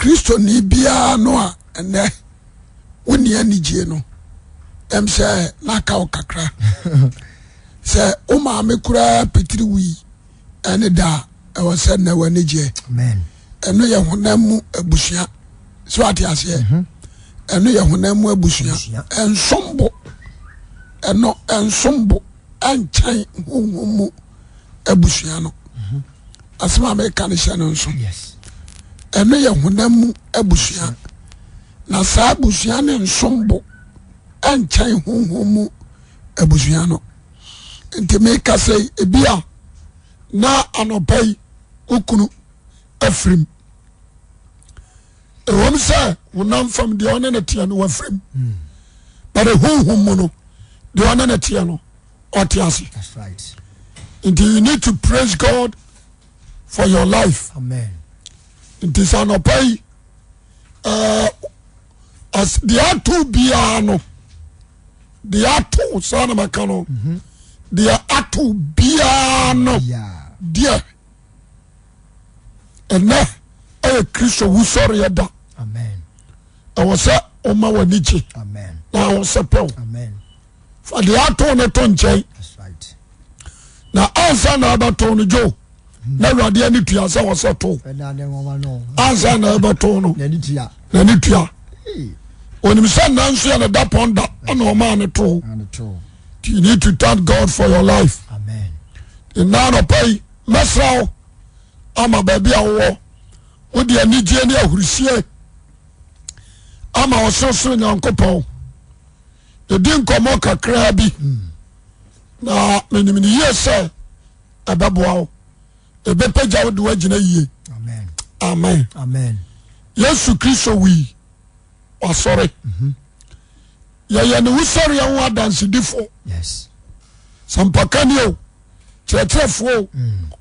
Kristo ni bia no a ene woni anigye no em se naka okakra se o ma me kura petri wi ene da e wo se na wanigye amen eno ye honam abusua so ate ase eno ye honam abusua ensombo eno ensombo anchan honhomu abusua no asema me kan hye no nso yes eno ye honam abusua na sa abusua ne nsombo anchan honhomu abusua no nti me ka sei ebia na anopai okunu afrim ewom say wonam fam de ona na tia no wafrim but honhomu no de ona na tia no otiasi that's right and you need to praise God for your life amen it is anopai as the atu biano the atu sana makano the atu biano yeah dear and na Kristo wusori yada amen awose oma wanichi amen na awose pew amen for the atu ne to nchen that's right na ansa na abato no jo na awade ani tua se wose to na ne mama no ansa na abato no na ni tia onim se nanso ya na da ponda na o ma ne to and to you need to thank God for your life amen in nano pay mesrao ama baby awo wodi anigye ne ahurusie ama ososo nyankopon edi nkomo kakra bi na menimini yese abeboa ebepeja wodi wagina yie amen amen amen Yesu Kristo wi wasore ya ne wusore ya ho adansedifo yes sampakani o chetrefo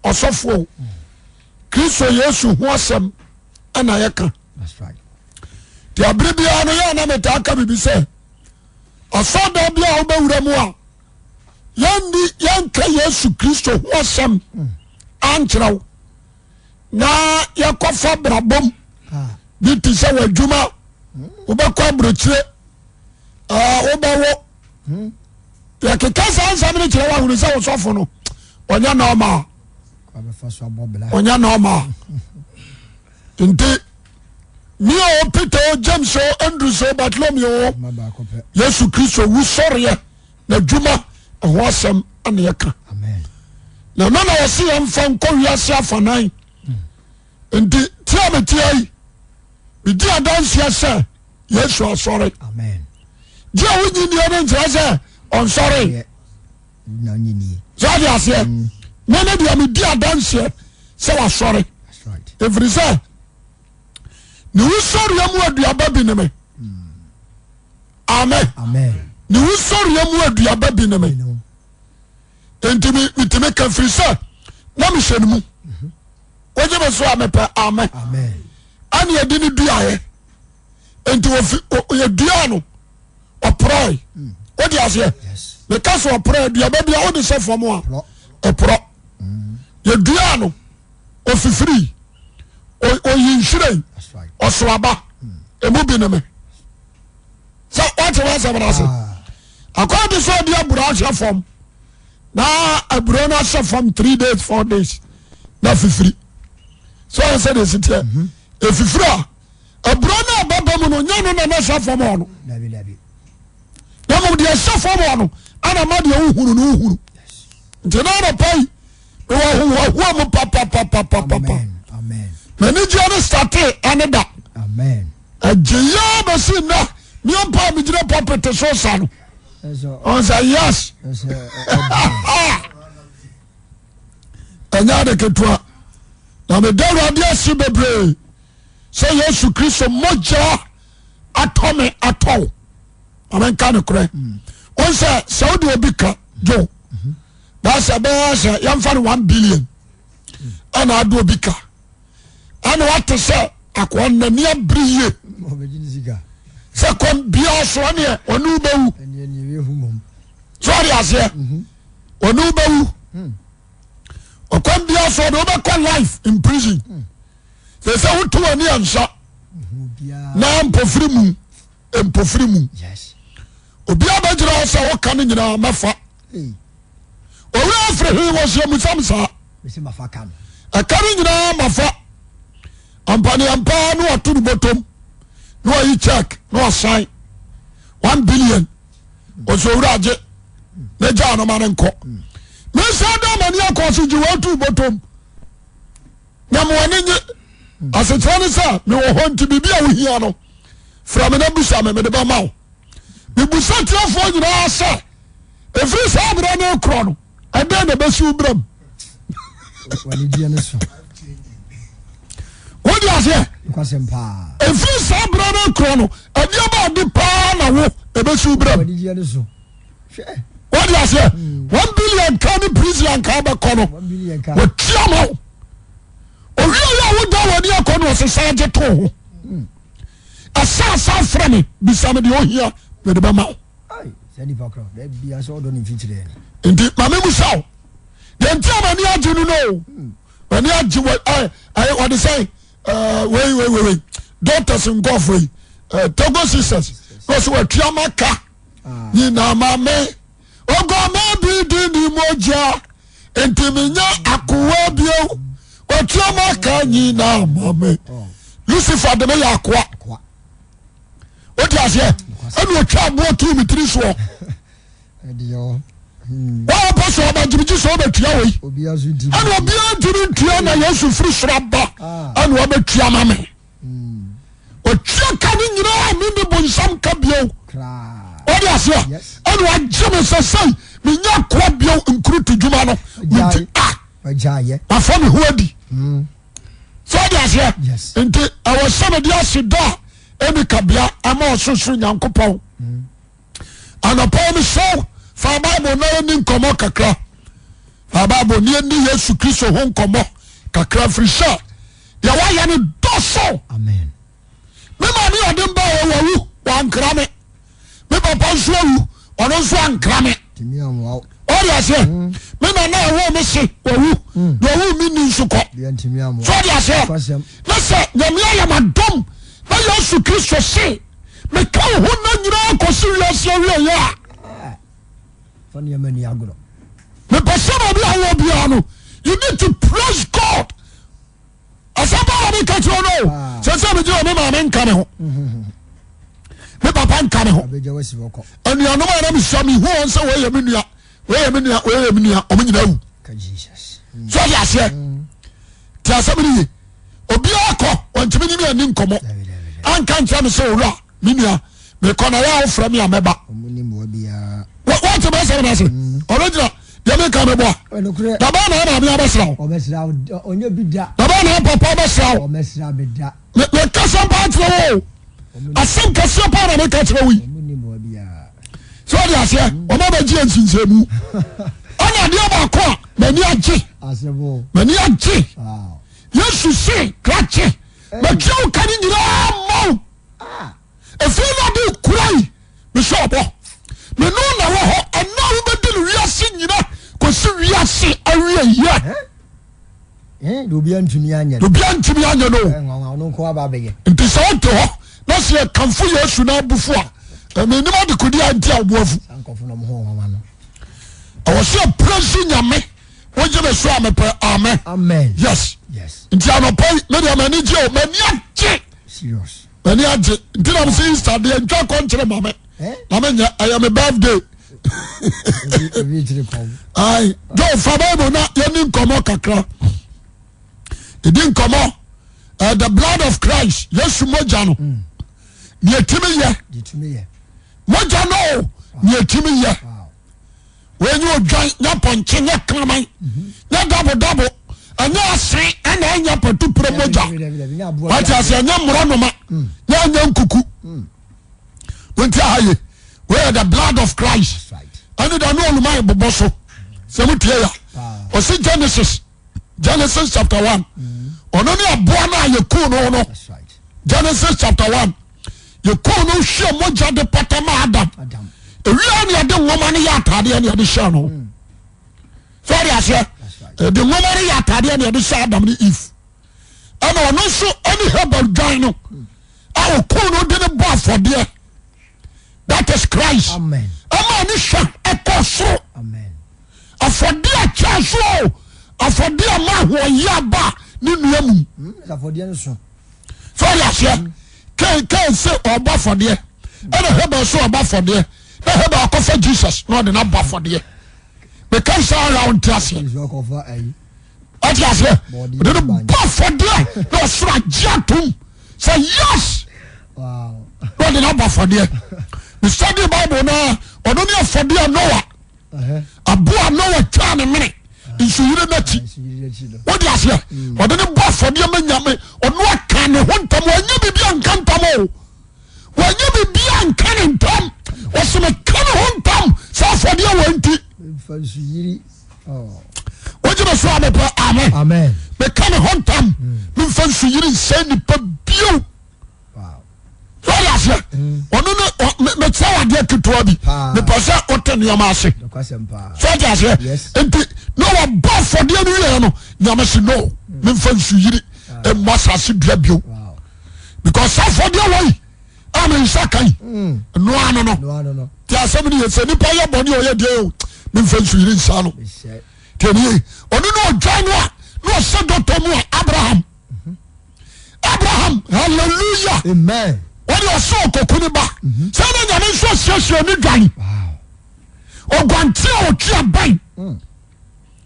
osofo Kristo Yesu ho asem ana yeka that's right ti abribia no ya na metaka bibi se asoda bia wo bewura mu a yanka Yesu Kristo ho asem ankyerɛw na yakofa brabom bi ti se wadwuma wo bekɔ abrokyire wo bawo yakeka sa ansam ne kyerɛ wa hunu sɛ wo sɔfo no onya normal onya normal nti mi o Peter o James o Andrew o Bartholomew o Yesu Kristo wusɔreɛ na dwuma ɛho asɛm ana yɛka amen na na wɔse yɛmfa nkɔ wiase afanan nti tia me tia yi medi adanseɛ sɛ Yesu asɔre amen gye a wonyinniɛ no nkyerɛ sɛ ɔnsɔre na nyini sɛ ade aseɛ mene deɛ medi adanseɛ sɛ wasɔre that's right ɛfiri sɛ ne wusɔreɛ mu aduaba bi ne me amen amen ne wusɔreɛ mu aduaba bi ne me enti metumi ka firi sɛ na mehyɛ no mu wogye me so a mepɛ amen amen ane yɛde ne duaeɛ enti yɛdua no ɔporɔe wode aseɛ yes meka so ɔporɔ aduaba bia wode sɛ fam a ɔporɔ yɛdua no ɔfifiri oyi nhwiren that's right ɔsoaba ɛmu bi ne me sɛ wote w'asɛm no ase akɔa de sɛ ɔde aburo ahyɛ fam na aburo no ahyɛ fam 3 days 4 days na fifiri sɛ ɔyɛ sɛ de siteɛ ɛfifiri a aburo no ababa mu no nya no na na hyɛ fam ɔ no labi labi na mo deɛ hyɛ fam ɔ no ana ma deɛ wohunu no wohunu nti na anɔpai mewɔhoa mu papapapapapa amen amen manigyeɛ no state ane da amen agyeya bɛsi nna meampa megyina pɔpete so sa no so ɔnsa yes ɛnya de ketewa na meda Awurade ase bebree sɛ Yesu Kristo mogya atɔ me atɔw amenka ne korɛ ɔn sɛ wode obi ka jo baasɛ bɛyɛ sɛ yɛmfa no 1 billion ana ade obi ka ana wate sɛ akoa nani abere yie sɛ kɔm biaa so neɛ ɔne wobɛwu so ɔde aseɛ ɔne wobɛwu ɔkwan biaa so ɔde wobɛkɔ life in prison sɛ sɛ woto w'ani ansa na mpofiri mu Yes. obi abegyina so woka no nyina mafa owura afre he wo so musamsa Bese mafaka no. akari nyina mafa ampani ampa no atu botom no yi check no sign 1 billion oso owura age na ja no man nko me sa da mani akoso ji watu botom na mo wani nye asetrani sa me wo honti bibia wo hia no fra me na busa me de ba mawo me busa tiafo nyina asa efri sa bra na ekro no ade na besu bram Wani dia ne so. wodi ase Kwasempa. efri sa bra na ekro no ade ba de pa na wo ebesu bram Wani dia ne so. Hwe. wodi ase 1 billion kan prison kan ba kono 1 billion ka. wo tiamo owiya wo da woni akono o se saje to ho asasa fra me bisa me de ohia me de ba ma Ai, sani pakro. Da bia so do ni fitire ni. nti mame musaw de nti amani age no no mani age what they say wait doctors in Godfrey Togo sisters no so atuamaka ni na mame ogo ma bi di ni Mogya enti menya akowa bio atuamaka ni na mame Lucifer de me yakwa Kwa. what you say enu otwa bo tu mitri so Edio. wa pa so ba jibiji so ba tua wei Obi azu di. ana obi antiri tua na Yesu firi sraba ana wa betua mame o tua ka ni nyina mi ni bonsam ka bio Kra. o dia so Yes. ana wa jeme so sai mi nya kwa bio nkuru to djuma no nti Wajaye. afa me ho adi so dia so Yes. nti awo sama dia sida emi kabia ama ososo nyankopon ana pa mi so fa Bible na ni nkomo kakra fa Bible ni Yesu Kristo ho nkomo kakra frisha ya wa ya ni doso Amen. me ma ni odin ba wo wa nkra me papa nso wu ono nso ankra me Timi amwa. o dia se me na na wo me se wo mi ni nso ko Bia timi amwa. so dia se Kwasem. na se nyamia ya madom na Yesu Kristo se me ka ho na nyira ko si wiase wie ya Fani yamani agro. me person obi awo bia no you need to praise God asaba obi ka tro no se me je o me ma me nka me ho me papa nka me ho Abeja wasi woko. anuanom a na me sua me ho se we ye me nua o me nyina wu Ka Jesus. so ya se ti asem ni obi akọ ontimi ni me ani nkomo anka ntra me se owura me nua me kọ na ya wo fra me ameba Omuni mo bia. what be say na se original ya me ka me bo Enokure. da ba na me abesra wo Obesra onye bi da. da ba na papa abesra wo Omesra be da. me ka sam pa tro wo asem ka se pa na me ka tro wi Omuni mo bia. so ya se o ma ba ji ansinsemu ana de ba ko na ni age Asebo. mani age Wow. Yesu se krache ma kiu kan nyira mo efi na de kurai me so obo me no na wo ho ana wo be de wiase nyina ko si wiase awie ye Do bia ntumi anya. do bia ntimi anya no Nwa no ko aba bege. nti so to ho na se kanfo Yesu na bufu a me nima de kodi anti aboafu Sankofo no mo ho homa no. awo se praise nyame wo je be so amepe amen Amen. yes Yes. nti anopai me de mani je o mani age Serious. mani age nti na mse Easter de ntwa kontre mame na menya I am a birthday Ebi tiri kom. ai do fa Bible na yeni nkomo kakra edi nkomo the blood of Christ Yesu Mogya no ni etimi ye Ditumi ye. Mogya no ni etimi ye Wow. wenyu odwan nya ponche nya klaman nya double anya ase ana anya patu pro Mogya what you say nya mro no ma nya nya nkuku wonti ahaye where the blood of Christ Right. and the no my boboso se mutie ya o se Genesis chapter 1 ono ni aboa na ye ku no That's right. Genesis chapter 1 ye ku no hwe Mogya de patama Adam Adam. ewia ne de nwoma ne ya atade ne de hye no sorry ase de nwoma ne ya atade ne de hye Adam ne Eve ana ono so ani Hebel dwan no Christ. Amen. Ama ni hwa ekosoro. Amen. Afode a chaso. Afode a ma ho ya ba ni nuamu. Afode no so. So ya hye. Can say oba fode. E na heba so oba fode. Na heba akofa Jesus no de na ba fode. Because around Tiasia. What you say? The buff for there. No, sra jatum. Say yes. Wow. What the number for there? We study Bible now. Or don't you for there Noah? A boy Noah turn a minute. Issue you not. What you say? Or don't you buff for there man yame? Or no can one time when you be uncountable. When you be uncanny Tom. Or some can one time. So for there won't it? Oh. What you say? Amen. Amen. Me come home time. Me fancy you didn't say ni pe bio. Wow. What you say? Ono no me tell ade ketewa bi. Me pese ote no ma ase. The question pa. So what you say? Yes. Enti no wa ba for de no ye no. Nyama se no. Me fancy you e masase dua bio. Wow. Because so for de way. Amen sakai. No ano no. No, no, no. Ti asem ni ye se ni pa ye boni o ye de o. Me fancy you nsa no. Oni no join no said to me Abraham. Abraham, hallelujah. Amen. When you saw kokuni ba. Say na nyame so siesie ni dwan. Wow. Ogwante o tia ban.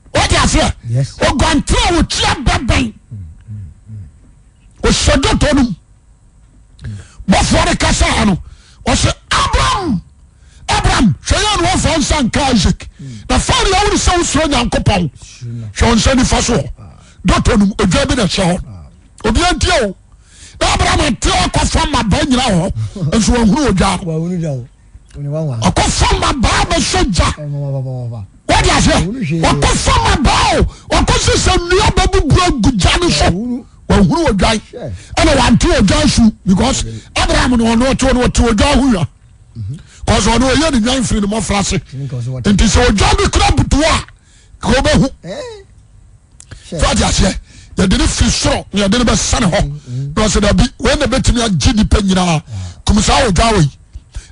What you say? Yes. Ogwante o tia ban. O said to no. Before the kasa no. O say Abraham. Abraham, say you no for son Isaac. Na fari ya wuri so so nyankopon. Shon sani faso. Doto no odwa bi na che. Obi antio. Na Abraham te akofa maba nyina ho. Enso ohuru odwa. Wa wonu ja o. Oni wa wa. Akofa maba ba soja. What you say? Akofa maba o. Akosi se nua babu aguja no so. Wa ohuru odwa. Ana wa ante odwa su because Abraham no to odwa hu ya. Cause on no ye the free the more flash. It is so job club to ko be hu. So dia say you didn't feel strong. You didn't be son ho. No say that be when the betimi agi ni pa nyina. Come say o dwa we.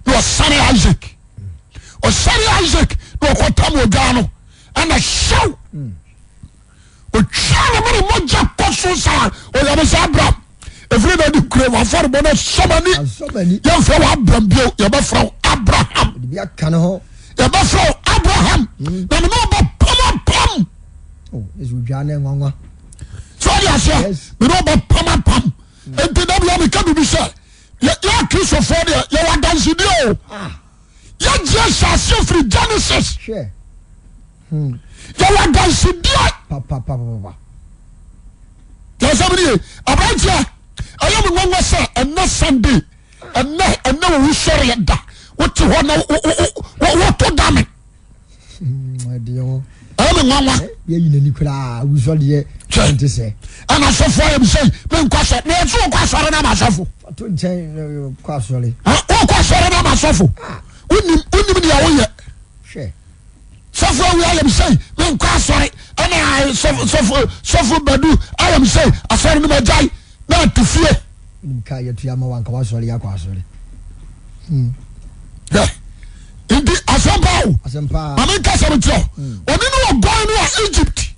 No son Isaac. O son Isaac no ko tam o dwa no. And a show. O chana me Mogya koso sa. O ya be say Abraham. Everybody crave for bonus so many. You for Abraham bio. You be from Abraham. Bia kan ho. You be from Abraham. Na no be pam. Oh, is we jana nwanwa. So you say, we no be pam. Enti na bia me ka bi say. Ya Christ for there. You want dance dio. Ya Jesus free Genesis. Sure. You want dance dio. Pa. There's somebody. Abraham. I am one was and not Sunday, and no we sorry at that. What you want what to damn it? My dear. I am one. Yeah, you Nicola, who's all the trying to say. And I saw for him say, men question, there's no question on myself. To change quasely. Oh, question on myself. Wouldn't be the Sure. So far, we am say, men question, and I suffer Badu, I am say, I saw him my die. Not to fear. Kaya to Yama one Kawasoli. Yeah. Indeed, Asampa. I mean, Casamito. When you know going to Egypt,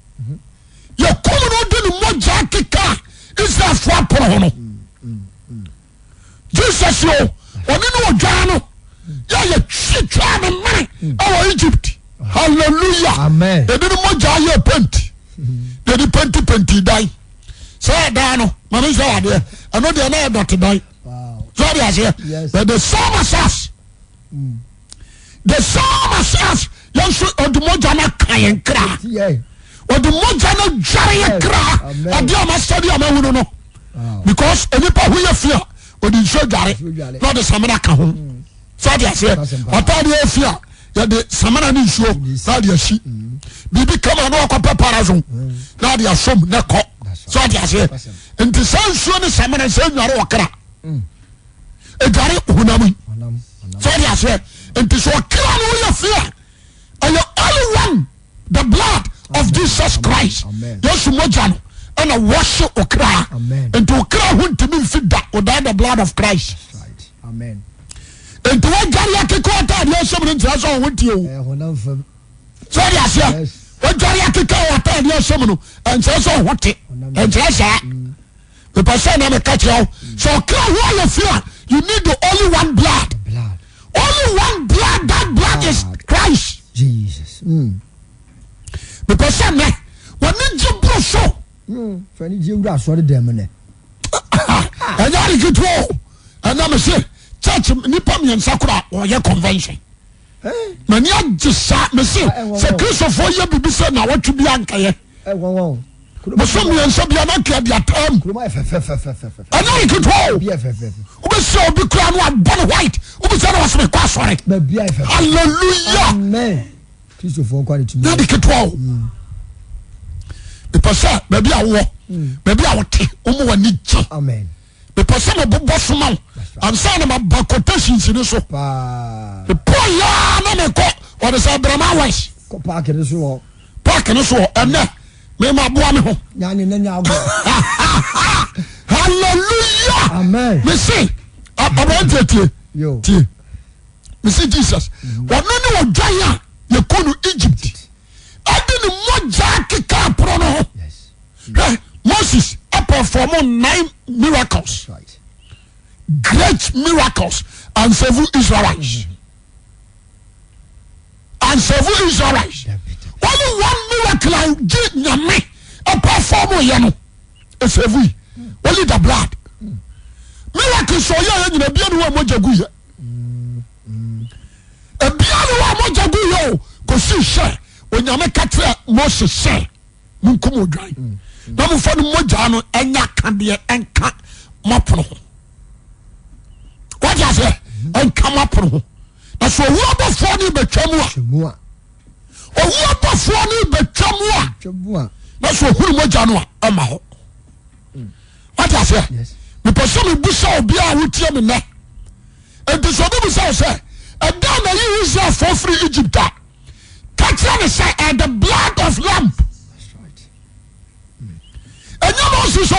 you're coming out in the Mogya Kika. It's that for Porono. Jesus, when you know Jano, you're trying to make our Egypt. Hallelujah. Amen. They didn't Mogya your pent. They did penty die. Say down, Mamma said, I know they are not to die. Wow. Sorry, I say, but the summer says, the summer says, young or the Mogya crying cry. Or the Mogya giant cry. I dear my study, I don't know. Because any part we fear, or the show Gary, not the Samanaka home. Sorry, I say, I thought you fear. The Samana need show, now they are sheep. Bibi come and walk up a parazon. Now they are some neck. So I say, and the sun soon is someone and saying, you're a crack. A Gary Hunami. So I say, and to show a crown of fear. And you only one the blood of Jesus Christ. Yes, Mogya, and a wash or cry. And to cry who to me fit that without the blood of Christ. Amen. enti wa dware akeka atade asem no ntia so ho tie o honam fam so dia asia wa dware akeka atade asem no ntia so ho te ntia sa the person na me catch you so clear who you feel you need the only one blood only one blood that blood is Christ Jesus the person na when you bro so fani je wura so de dem ne anya ri kitwo ana me say church nipa me nsakura o ye convention mani agisa me say se Christopher ye bibi say na watu bi ankaye won Boso mi enso bia na kia dia tam. Ana ikitwo. Obi se obi kura no abon white. Obi se na was me kwa sore. Hallelujah. Amen. Christopher kwa to me. Na ikitwo. Because baby awo. Baby awote. Omo wani je. Amen. Because me bobo soma. I'm saying my quotations in so. Pa. The poor ya na me ko. What is Abraham wise? Ko park no so. Park no so. Ene. Me ma boa me ho. Nyane na nya Hallelujah. Amen. Me say abante yo. Tie. Me say Jesus. Wono ne odwan a ye konu Egypt. Ade ne Mogya keka pro no ho. Yes. Moses perform 9 miracles. Right. Great miracles and several Israelites. And several Israelites. Only one miracle I did nyame perform ye no. Esevu. Only the blood. Miracle so ye nyina bia no Mogya gu ye. E bia no Mogya gu ye ko si hye onyame katre Moses say munkum odwan. Na mo fa no Mogya no enya kade enka mapono. What you say? Enka mapono. Na so wo abofo ni betwamu a owu abofo ni betwamu a na so huru Mogya no a ma ho. What you say? Yes. Me person me busa obi a wotie me ne. Enti so be busa say e da na yi Israel for free Egypt a. Catch me say the blood of lamb. That's right. Enya Moses o.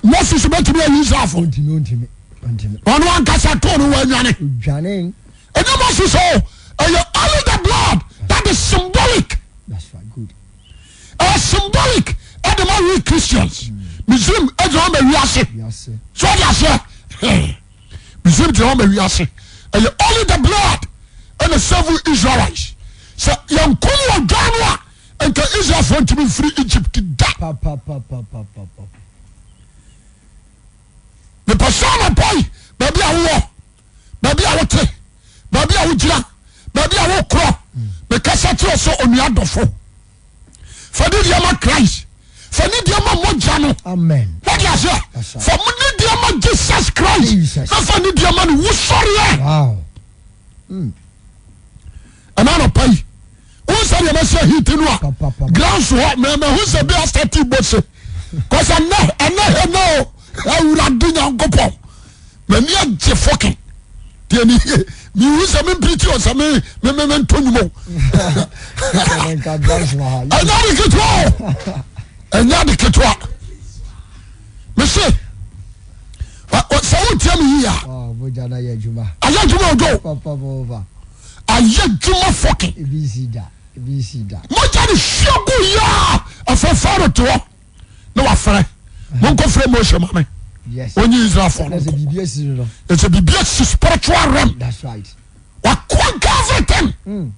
Moses bet me Israel for. Ontimi. Ono ankasa to no wanwane. Dwane. Enya Moses o. Only the blood that is symbolic. That's right. Good. Symbolic. And the we Christians. Muslim ejo me wiase. Yes. So ya say. Muslim ejo me wiase. Only the blood and the several Israelites. So young kono odwanwa and Israel for to be free Egypt da. Pa. The person boy, baby awo. Baby awote. Baby awujira. Baby awokro. Because that's so on your dofo. For the diama Christ. For the diama Mogya no. Amen. What you say? For the diama Jesus Christ. Jesus. Not for the diama who sorry. Wow. A man of pay. Who said you must say he to know? Grounds what man who said be a statue boss. Cause I know. I would have done your gopo. Me a fucking. Me who say me pretty or some me Tonimo. Another kitwa. Me say. What so tell me here? Oh, Mogya na ye juma. Aya juma go. Papa over. Aya juma fucking. Ebisi da. Mogya ni shabu ya. Afafaro to. No afre. Monko frame Moshe mame. Yes. When you Israel for. That's a BBS, you know. It's a BBS spiritual realm. That's right. What everything.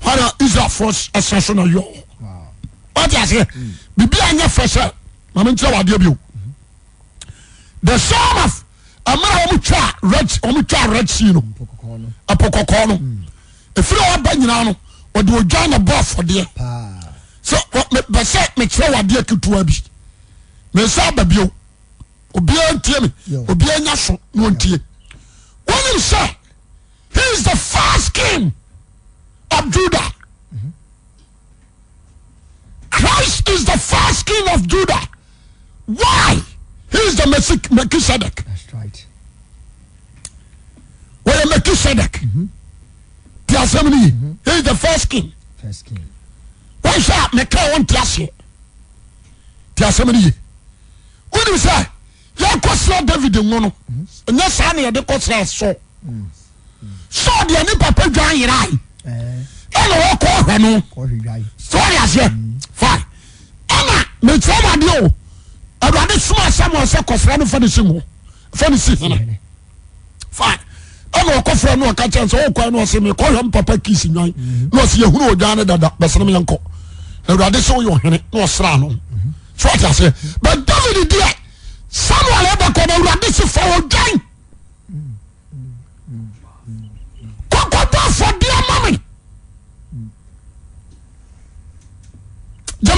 What are Israel force essential of you? Wow. What you say? Bibi anya fresh. Mama ntia wade bi o. The son of Amara omutwa red sea no. Apokoko no. Efiri wa ba nyina no. Ode odwan na bo for there. So me say me kire wade akitua bi. Me say ba bi o. Obi antie me. Obi anya so no ntie. When him say he is the first king of Judah. Christ is the first king of Judah. Why? He is the Melchizedek. That's right. Well, Melchizedek. He is the first king. First king. Why shall Mecca want to ask you? When you say, Akwasi na David ngono nya sa na ye de ko sɛ so de ani papa dwan yirai ene wo ko hwe no sorry ase fine ana me tsama de o awurade suma Samuel sɛ kɔfra no fa de singo fa ne si hene fine ana wo kɔfra no ka kyɛn sɛ wo kɔ no sɛ me kɔ hwe papa kisi nwan no sɛ yehunu odwan ne dada bɛsene me yankɔ awurade sɛ wo yo hene no sra no so what I say but David there Samuel ever come awurade se fa odwan for dear mommy.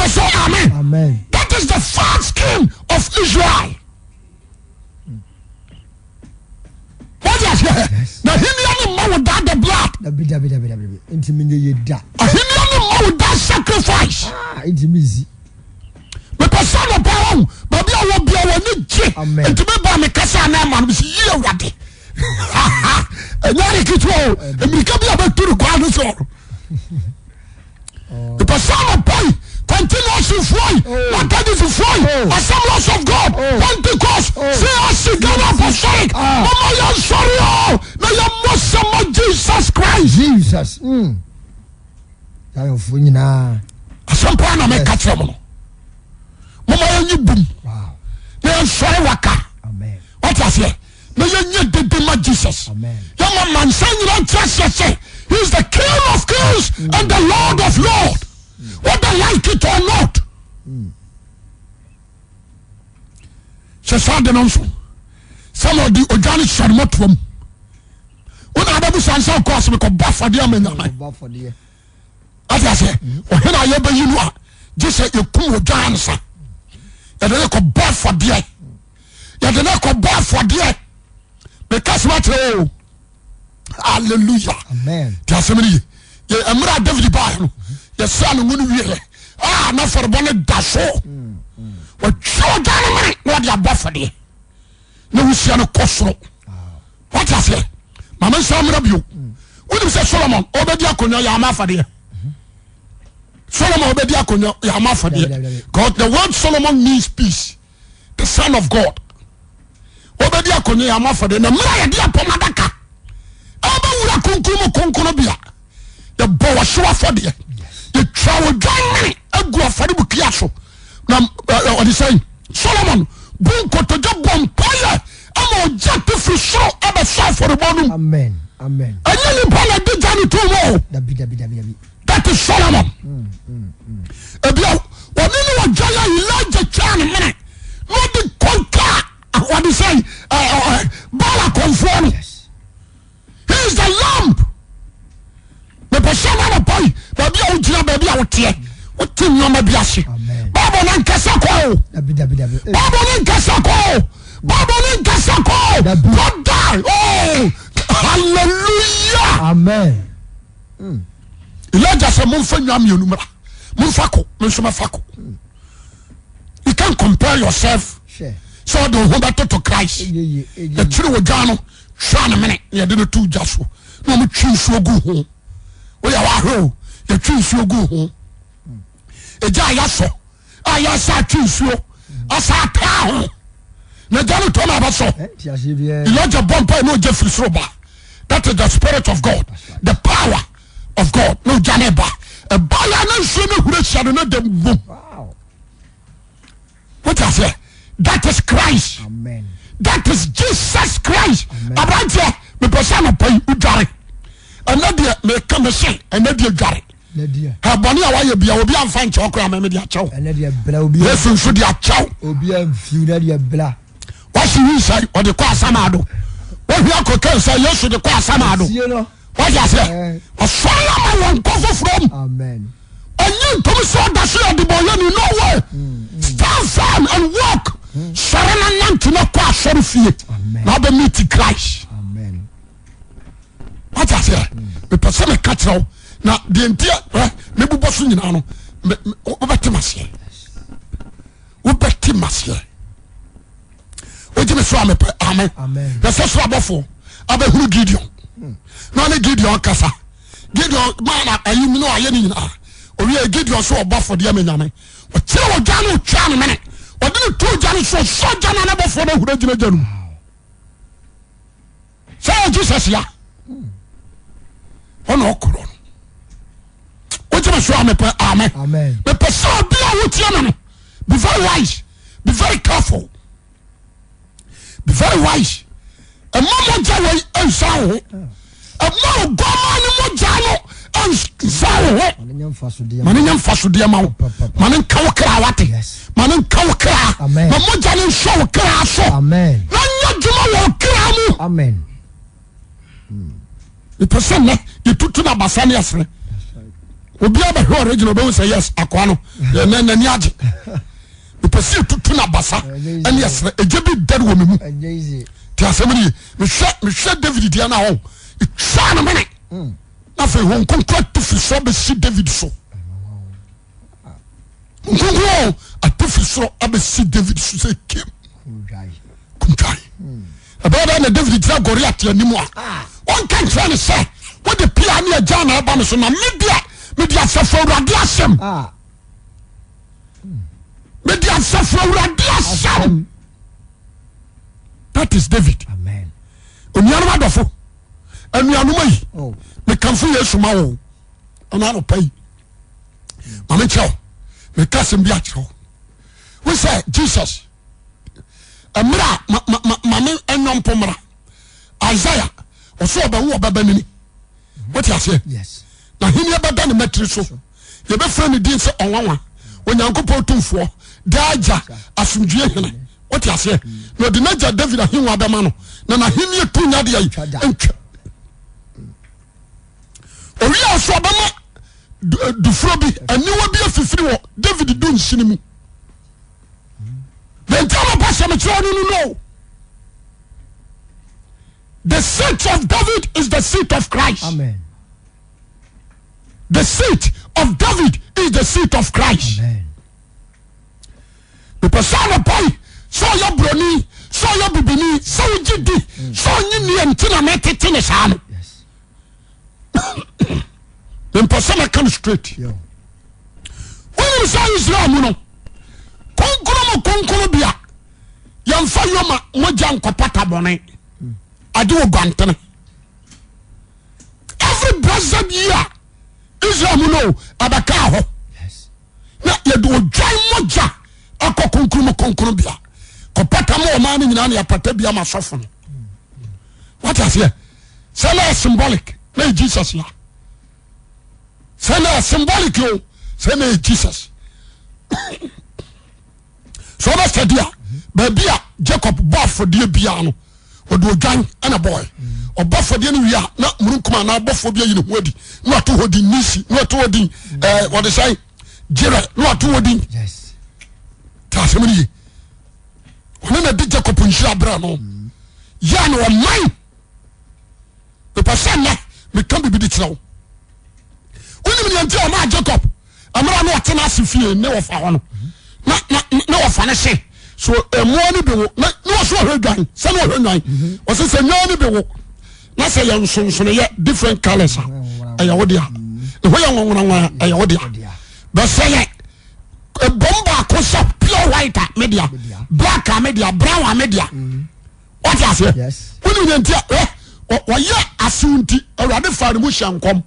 Say amen. Amen. That is the first king of Israel. What is it? Now, he only man without the blood. He only man without sacrifice. Intimacy. But the son of Baron, but I will be a one. And to be by me, Cassana, man, is you ready. And now you get and become able to the ground. The person of boy continuously flying, what that is flying, assemblies of God, Pentecost, say us together apostolic. Mama, you're sorry, now you're Muslim, Jesus Christ. Jesus. Some point I make catch them. Mama, you boom. Wow. You're sorry, Waka. Amen. What I say? May you need the Jesus. Amen. Young man, saying you don't trust yourself. He's the King of Kings and the Lord of Lords. Whether like it or not. Some of the organic shall not from. When I have a of course, we can buffer the amen. As I say, when I ever you know, just say you come with dancer. You don't buffer the. You don't buffer the. Because what? Oh, hallelujah. Amen. Just a minute. I'm not David Bayern. Your son wouldn't really. Not for the bonnet dash. What you done, what you buffer there? No, we see no cost. What I say? Mamma, some of you. What is Solomon? Obediaconia Yama there. Solomon Obediaconia Yama there. God, the word Solomon means peace. The Son of God. Obediaconia Yama for the Namaya dia Pomadaka. Aba kunkumo kunkuno bia. The bow show for the. The travel join me. I go for the bukiaso. Now, what is saying? Solomon, bunko to the bonfire. I'm a jack to free show. I'm a show for the bottom. Amen. Amen. And then Paula did Johnny tomorrow. That is Solomon. When you know Jaya Elijah Chan a minute, not the conquer. What is saying? Bala conform. He is the lamb. The person of a boy, baby, I would tell baby out here. What team number be ashy? Babon and Casako. Babon and Casako. Babon and Casako. God die. Oh, hallelujah. Amen. Elijah said, Munfanyam Yunumra. Munfako, Munsumafako. You can't compare yourself. So the whole to Christ. The true Jano, Shan a minute, you didn't do just. No, we choose to go home. We are home. You choose to go home. A jayaso. I saw choose you. I saw town. The Jano told me so. Elijah Bompa, no Jeffrey Soba. That is the Spirit of God. The power of God. No Janeba. A Bayan and Wow. What I say? That is Christ. Amen. That is Jesus Christ. About here, the person of pay Ujari. Another may come and say, another Jari. Habani away be a be and find chocolate and media chow. Another blow be a food ya chow. Obian funeral blah. What you say, or the Quasamado? What we are cooking say, yes, to the Quasamado. You know what I say? A fire one cover from. Amen. And you come so that you are the boy, you know where. Stand firm and walk. Surrender to not pass some fear. Now the meeting Christ. Amen. What I say? The person catch now. Now the entire maybe bossing in ano. Ubetimasia. Ubetimasia. Wait me so amen. Amen. The first one before. Abe who Gideon. Now the Gideon kasa. Gideon man you know I any na. Or we Gideon so above for the amen. But tell what Jano Chan minute. ɔde ne to gya so sɔ gya no anabɔfoɔ no ahura gyina gya no sɛ Jesus ya ɔna ɔkorɔ no wogyeme so a mepɛ amen mepɛ sɛ obi a wotie no no be very wise, be very careful, be very wise. A Mogya way and sow. A more goma ni Mogya and sow. Manian Fasudiamau, Manan Kawakrawati, Manan Kawakra, Mogya and show Kraso. Amen. Nanya Kramu. Amen. The person you took to the Basanias. Obi aba hwe original be say yes akwano na nyaje me pese tutu na basa ene yes eje bi dead wo me mu ti asemni me hwe David dia na ho twa na mene na fe won konkret to fi so be si David so ngungu atofi so abe si David so say kim kunjai about na David dia Goliath animu a won kan try ne say what the pia na ja na aba me so na media media sefo urade asem media sefo urade asem that is David. Amen. Onianu adofo anuanu mai me kanfo Yesu ma wo ona no pai mame cheo me kasem bi achero we say Jesus amra mame enom pomra Isaiah oso obawo obabanini what you say yes na hini abada ne metri so ye be fra ne din se onwanwa onyankopɔ tumfo daja asumdue hene what you say no de naja David ahinwa abema no na hini etunya de yi entwa owi aso abema dufro bi aniwa bi afifiri wo David dun sinimu then tell me pastor me no the seat of David is the seat of Christ. Amen. The seat of David is the seat of Christ. Amen. The person of boy, so your brony, so your bibini, so jidi, so you and tina make in his hand. Yes. The person come straight. Yo. When you say Israel, you know, Konkuno bia, Yamfa Yoma, Mojan Kopata Bonnet. I do Gantana. Every blessed year, Israel know Abakaho. Yes. Now you do join Mogya. Ako konkuno bia. Kopata mo man in Nania Patabia Masofon. What is here? Say symbolic. May Jesus ya. Say symbolic yo. Say may Jesus. So that's the dear. Baby Jacob bought for dear piano. Odo dwan and a boy or buff for the enemy na murukuma na buff for be in wodi no to hodi nisi no to hodi what they say jira no to hodi yes tasemini when na did Jacob nshira bra no ya no man the person na me can be ditirawo oni me nti o ma Jacob amara no atena asifie ne wo fa ho no na wo fa ne se so emuani be wo na so hwedwan se no hwedwan o se se nyani be wo na se ye nsonsono ye different colors aya wo dia e ho ye nwonwonwa aya wo dia be se ye e bomba ko so pure white media black media brown media what you say yes woni nti wo ye asunti awrade fa ne mu hyankom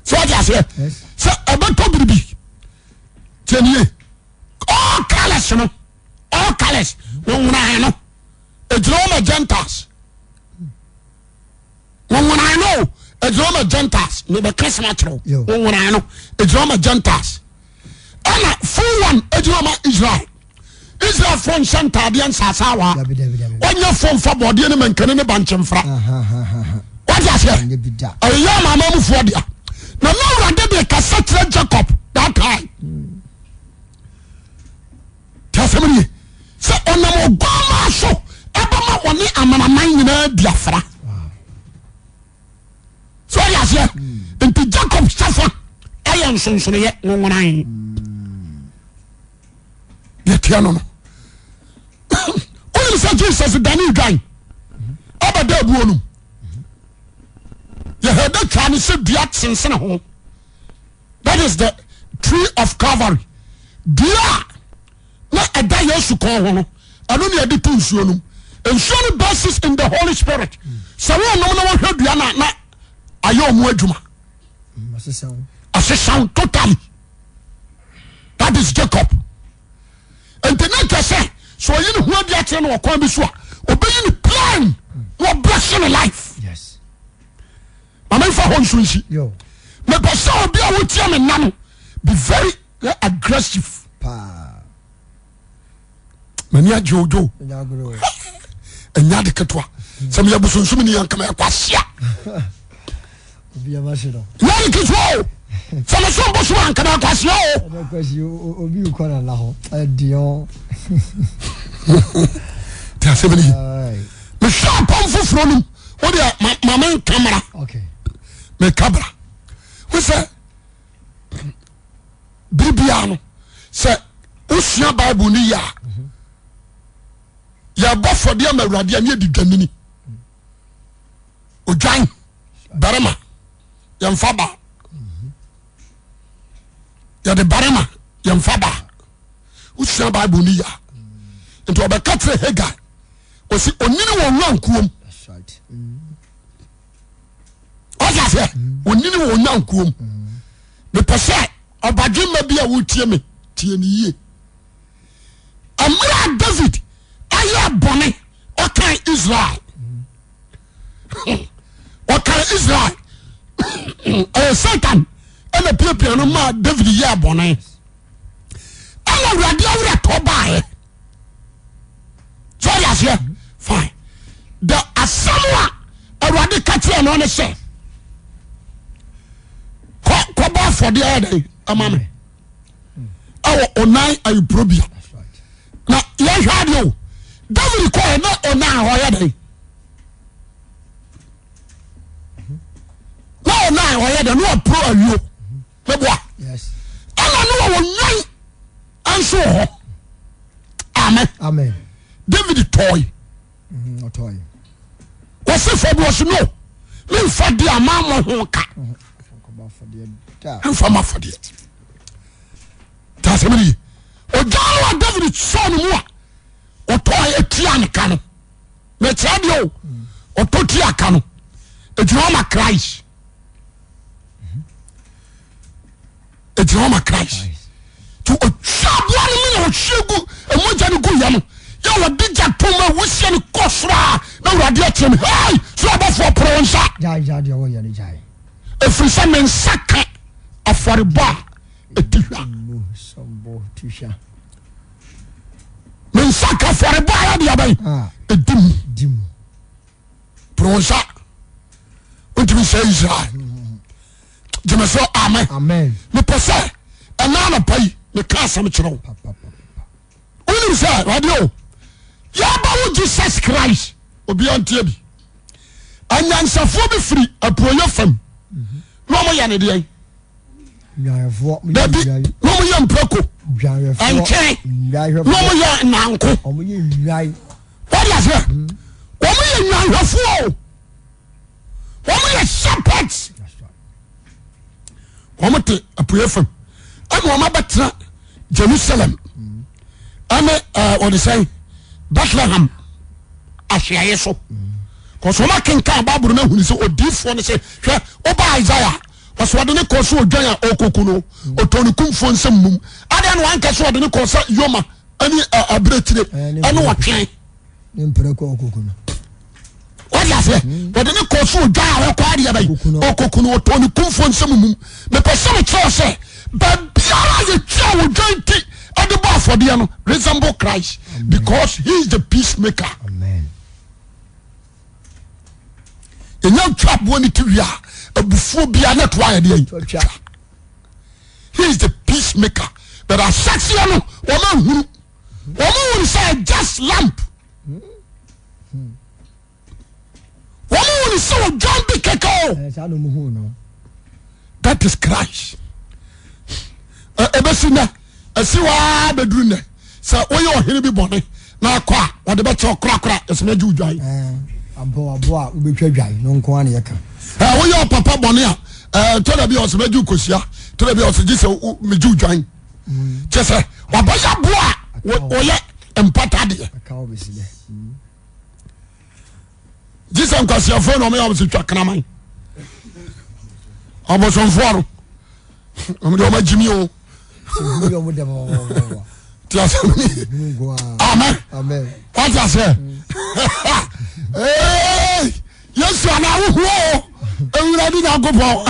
so what you say yes se abato biribi teniye all colors no all colors wona no ejroma Gentiles wona no ejroma Gentiles me be Christmas tro wona no ejroma Gentiles ana full one ejroma Israel from Santa Dian Sasawa onya from fa body ne mankane ne banchemfra what you say ayo mama mu fo dia na no rade de kasatra Jacob that time tasemini se onamo goma so ebama woni amanaman nyina diafra so ya se enti Jacob safa ayan sonsono ye wonwonan ye tiano no only say Jesus dani gan abada buonum ye had that trying to say biat sense ho that is the tree of Calvary. Dia na eda Yesu ko ho no. Anu ne edi to nsuo no. Nsuo no basis in the Holy Spirit. So we no na hwe dua na ayo mu adwuma. Asesa totally. That is Jacob. And the next say, so you know who they are telling or come be so. Obey the plan. What blessing in life. Yes. Mama for hon sunshi. Yo. Me person obi a wo tia me nano. Be very aggressive. Pa. Mania jojo. Nyagoro. Enya de ketwa. Some ya busunsu ni yanka me kwasia. Obi amashiro. Nyari ketwa. Some so bosu yanka me kwasia o. Na kwasi obi ukora la ho. Adion. Tia se beli. Ai. Me sharp on fufuro no. O de mama camera. Okay. Me cabra. We say Biblia no say usua Bible ni ya. Ya bo for de amawrade ani edi dwanini. Odwan barama yamfa ba. Ya de barama yamfa ba. Usua Bible ni ya. Nti obeka tre Hagar. Osi onini wo nwankuom. That's right. Oja se onini wo nwankuom. Me pese obadwema bi a wotie me tie ni yie. Amra David aye bone okan Israel. Okan Israel. Satan ena pia no ma David ye bone. Ala radio awre to bae. So yes here. Fine. The asamwa awrade katia no ne se. Ko ba for the other amame. Awo onai ayuprobia. That's right. Na ye hwade o. David ko na onai ho ye dey. Na onai ho ye dey no pro ayuo. Meboa. Yes. Ala no wo nyan anso ho. Amen. Amen. David toy. Otoy. What's it for was no? Me for the amamo ho ka. Come for the da. And for my for it. That's me. O David son mo. O toy etia ka no. Me chadio. O to tia ka no. Ejuma Christ. Ejuma Christ. To o chabwa ni me o shegu e moja ni gu ya no. Ya wadija toma wusia ni kosra na urade atem hey so abafo pronsa Jai de wo ya ni jai. Efrisa men saka aforiba etihwa Mo sombo tisha. men saka aforiba ya de abai edim Dim. pronsa untimi say Israel jemeso amen Amen. me pese enana pai me ka sam kiro Papa. unu say radio ya ba Jesus Christ obi antie bi anyansafo bi firi aproyo fam no mo ya ne de Nyafo. Baby, no mo ya mprako Nyafo. anche Nyafo. no mo ya nanko Omo ye nyai. what is it wo mo ya nyanhwafo wo mo ya shepherds That's right. wo mo te aproyo fam am wo ma betra Jerusalem ame what they say Bethlehem ahyaye so koso ma kenka Bible na huni se odifo ne se hwe oba Isaiah waso ade ne koso odwan a okokuno otoni kumfo nsam mum ade no anka so ade ne koso yoma ani abretire ane watwen Ni mpreko okukuno. what ya say ade ne koso odwan a okwa ade bai okokuno otoni kumfo nsam mum me pese me cho se ba biara ye twa odwan ti ade ba for de no resemble Christ. Amen. Because he is the peacemaker. Amen. Enya trap woni tiwia abufuo bia na to ayede. He is the peacemaker. But as sexy no woman huru. Woman will say just lamp. Woman will say John be keko. That is Christ. Ebesina asiwa bedru ne sa oye ohene bi bone na akwa wode be che okra esena ju dwan abo a ubetwa dwan no nko an ye ka oye papa bone a toda bi osena ju kosia to be also just me do join just say wabaya boa oye empata de Jesus nkwasi afo no me am se twa kanaman aboson foro am de o magimi o amen amen what you say yes ana wo ewura di na gopo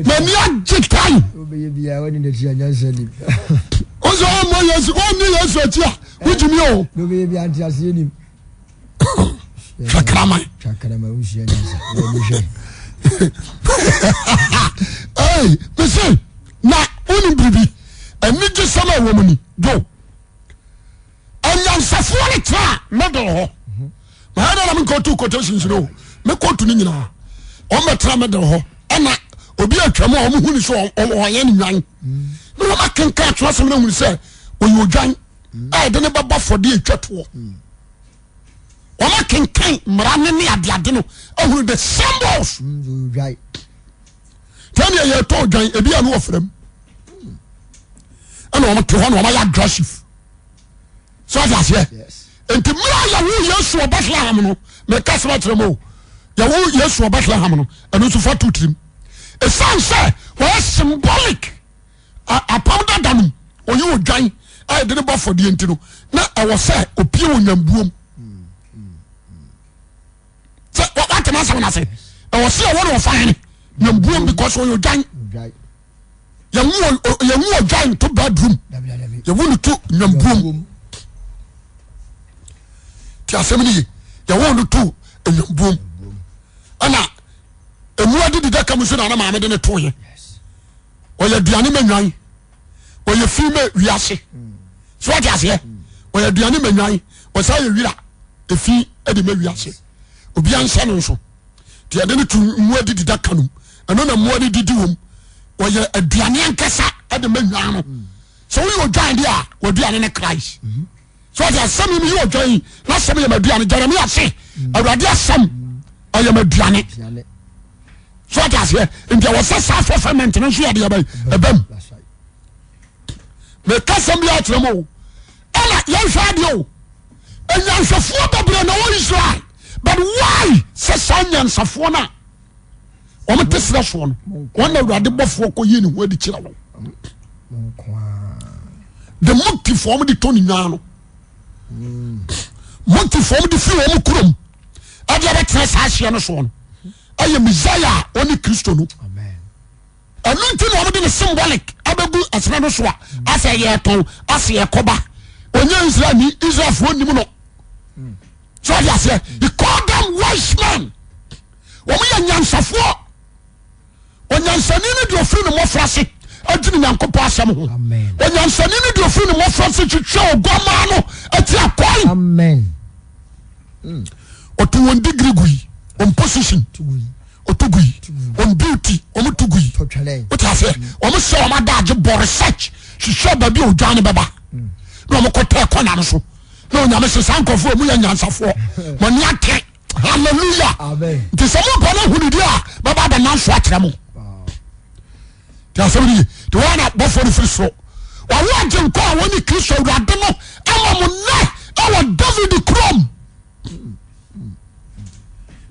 na mi ajitan obe bia wani na tia nyansani ozo mo yesu o ni yesu atia wujimi o obe bia anti asienim chakrama ushia nyansa wani hey listen na oni bibi eni je sama wo mu ni do anyansafo ni tra medal ho ma na me ko tu quotations no me ko tu ni nyina o metra medal ho ana obi atwam o mu huni so o yan nwan no ma kenka atwasem na huni se o yo dwan ai de ne baba fode atwato o ma kenkan mrane ne adeade no ahunu the symbols right tell me you to dwan ebi anu ofram ana o to ho no ma ya aggressive so that's here yes enti mra ya wo yesu Bethlehem no me kasema tremo ya wo yesu Bethlehem no enu so fa tutrim e sanse was symbolic a powder danum oyi odwan ai de ne ba for de enti no na e wo say opie onyambuom so what am I saying na say e wo say wo no fine nyambuom because oyi odwan right ya wo odwan to bedroom ya wo to nyambuom ti asemni ya wo no to nyambuom ana emu adi dida kamuso na ma de ne to ye oya duane manwan oya filme wiase so what as here oya duane manwan o say wira efi e de ma wiase obi ansa no so ti ade ne tu mu adi dida kanum eno na mu adi didi wom oya aduane ankasa e de manwan no so we odwan dia wo duane ne Christ so what as some you odwan na some ye maduane Jeremiah say awurade asam oya maduane so that's here in there was a fulfillment no so dey ebam that's right me kasam bi atremo ela yan hwa de o enyansafo babre na wo Israel but why se sanyansafo na o me tesra so no won na awurade bofo ko yi ni ho adi kira wo the motive form the tone nwa no motive form the fi wo kurom adia betre sa hye no so no aye Messiah oni Kristo no amen anunti no mo de symbolic abegu asena no so a ase ye ton ase ye koba onye Israel ni Israel fo nim no so ya say he called them wise men wo mo ya nyansafo onyansani ni de ofri no mo frase adini nyankopo asem ho amen onyansani ni de ofri no mo frase twetwe ogoma no ati akwai amen otu won degree gui on position otugui on beauty on tugui what I say o mo se o ma daje bo research hwehwe ba bi odwane beba na o mo kote kona no so na onyame se sankofo mu ya nyansafo mo ni ate hallelujah amen ti se mo ko na hunudi a baba da nan so akyere mo ti asemi ti wana bo for the free so wa wo agye nko a woni Kristo urade no ama mo na awa David Chrome.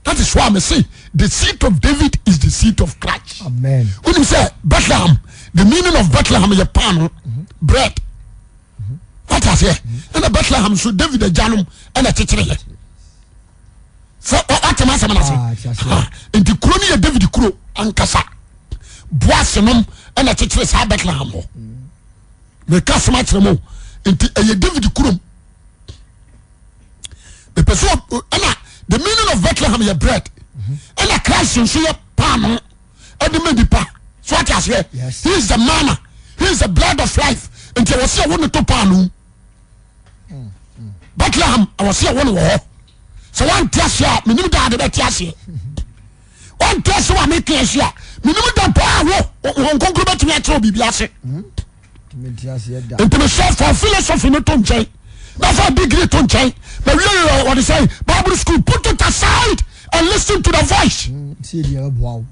That is why I say the seat of David is the seat of Christ. Amen. When you say Bethlehem, the meaning of Bethlehem is a pan, bread. What I say? And a Bethlehem, so David a janum and a teacher. So what am I saying? In the crony of David Crow and Kasa, Boasenum and a teacher is Bethlehem. The customer tremo into a David Crow. The person, the meaning of Bethlehem is bread. And a Christ in see a pan and the medipa. So what I say? Yes. He is the manna. He is the blood of life. And I was here one to pan. Bethlehem, I was here one war. So one test ya, minimum dad that yes. One test one make clear ya. Minimum da power one conclude to me at Bibiase. And to myself for philosophy no to change. That's a degree to change. But really what they say, Bible school, put it aside and listen to the voice. See the wow.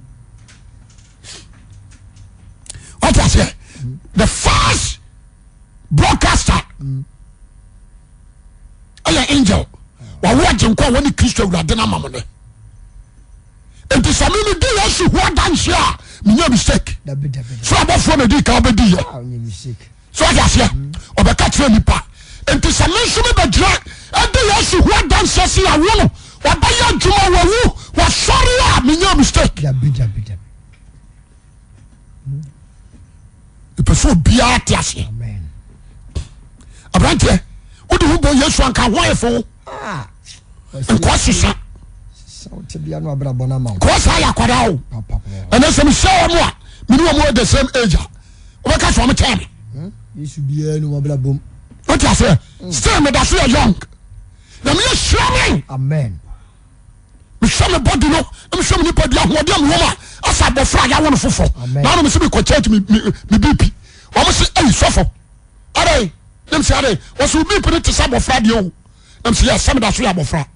what I say the first broadcaster angel wa watching kwa woni Kristo awurade na mamone enti samini di yesu ho dance a menya mistake so abofo na di ka obedi ye so ya sia obeka kire nipa enti saminso me badira edi yesu ho dance si awo no wa baya djuma wawu wa sorry a menya mistake person bia tiase amen abrante wodi hu bo yesu anka hoefo nko sisa sauti bia no abra bona ma ko sa ya kwada o ene se me show mo a me no mo the same age o be ka so mo time yesu bia no abra bom what you say still me da so young na me show me amen me show me body no me show me ni body ahode am woma asa bofra ya won fofo na no me se me ko church me BP o mo se ei sofo are nem se are wo so BP ni te sa bofra de o nem se ya sam da so ya bofra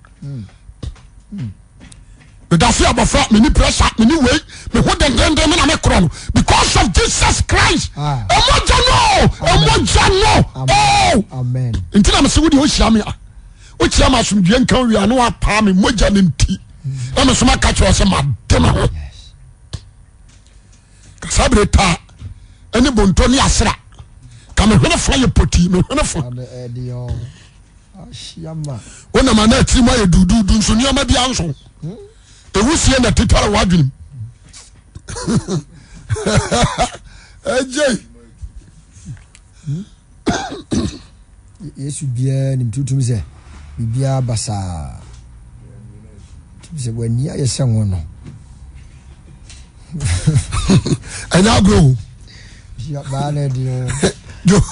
me da so ya bofra me ni pressure me ni way me ho den me na me kro no because of Jesus Christ Mogya no oh amen intina me se wo de o hia me a o chia ma so dwe nkan wi ano apa me Mogya ne nti na me so ma ka che o se ma de me ho kasabre ta eni bonto ni asra ka me hwene fa ye poti me hwene fa ashiyama wona ma na ti ma ye dudu nso ni ma bia nso ewusie na titara wadwunim ejey yesu bia nim tutum se bibia basa se wani aye se won no anya bro ya ba na di jo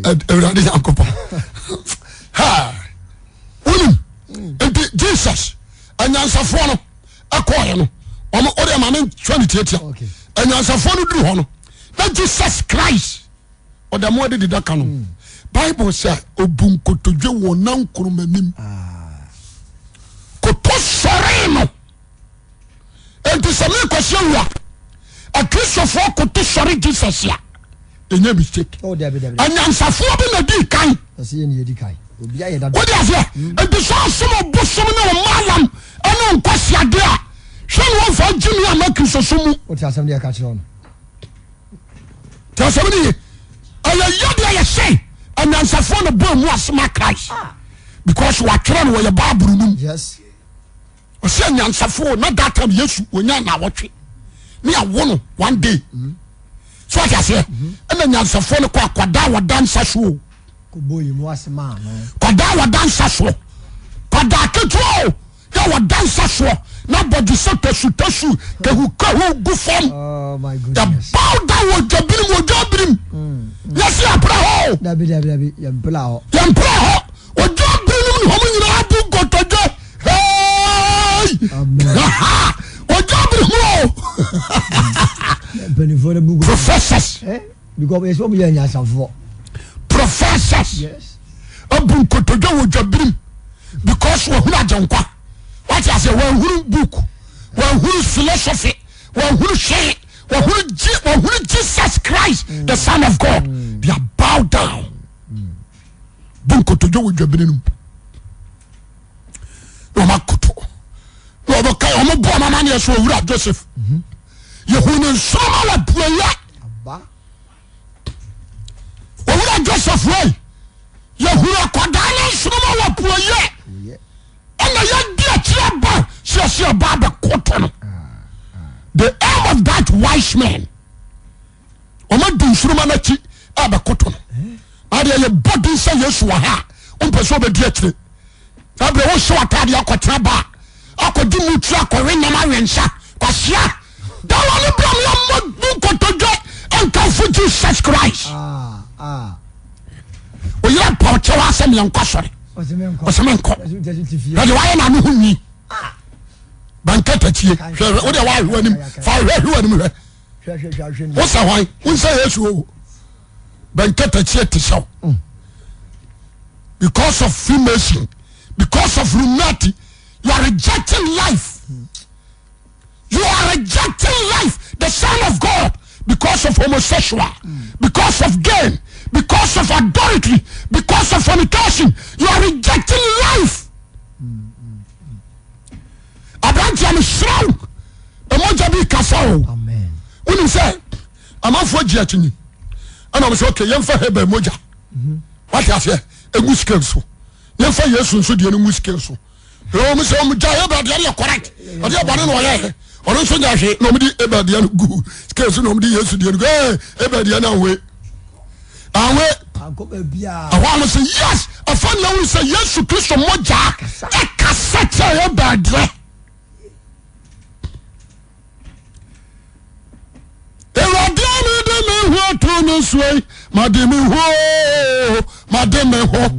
everybody yakopa ha unim enti Jesus anyansafo no akoye no omo ode ma men 20 okay anyansafo no duru ho no na Jesus Christ ode mo de didaka no Bible say obunkotodwe wonan kurumanim koto sore no enti se me kwasewua a Christopher koto sore Jesus ya enya mistake oh there be anyansafo bi na di kan se ye ni di kai obi aye dada what is it enti so asomo bosom na malam eno nkwasiade a hwe no fa gimi amaki sosomu o ti asem de ka kire on ti asem ni aya yade aye say anyansafo no bo mu asema Christ because we atwere no ye Bible num yes o se anyansafo na that time Yesu onya na wotwe me awo no one day so what you say and anyansafo no kwa kwada wadansa so ko boyi mu asema no kwada wadansa so kwada ketuo ya wadansa so na body so tosu kehu gufom oh my the goodness bow down wo jabrim yes ya praho dabi ya bla ho wo jabrim no mo nyina abu gotojo hey amen wo jabrim mo benefore the bugu professors because it's what we anya safo professors yes abu gotojo wo jabrim because wo huna jankwa what you say wo huru book wo huru philosophy wo huru shay wo huru Jesus Christ the Son of God they are bowed down bunko tojo wo dwabinum no makoto no bo kai omo bo mama ne so wura Joseph yehunu nsoma la buaya aba wura Joseph way yehunu akodane nsoma la buaya ona ya dia tiaba sia baba koto the aim of that wise man omo dun suruma na chi aba koto no ade ye body say Yesu wa ha umpe so be di akire abre wo so atade akotra ba akodi mutu akore nyama wensa kwasia da woni bram ya mo kotojo enka fu Jesus Christ o ya pa chewa asem yan kwasore osemenko na de waye na no hunni bankata tie hwe wo de wa hwe anim fa hwe anim hwe wo sa hwan wo sa Yesu o bankata tie te shaw because of Freemason because of Illuminati you are rejecting life you are rejecting life the Son of God because of homosexual, because of gain, because of adultery, because of fornication, you are rejecting life. Abraham is strong. Mogya bi kasa o. Amen. When you say, amanfo giatini. And I'm say okay, yemfa hebe mogya. What you say? A muskel so. Yemfa Yesu nso de enu muskel so. No me say mogya hebe de correct. Ode abane no ye. Ono nso nya hwe no me di hebe de gu. Skel so no me di Yesu de gu. Hebe de na we. Awe Akoba bia. Awa say yes. Afan na we say Yesu Kristo mogya. E kasa che hebe de. Madame ho, madame ho.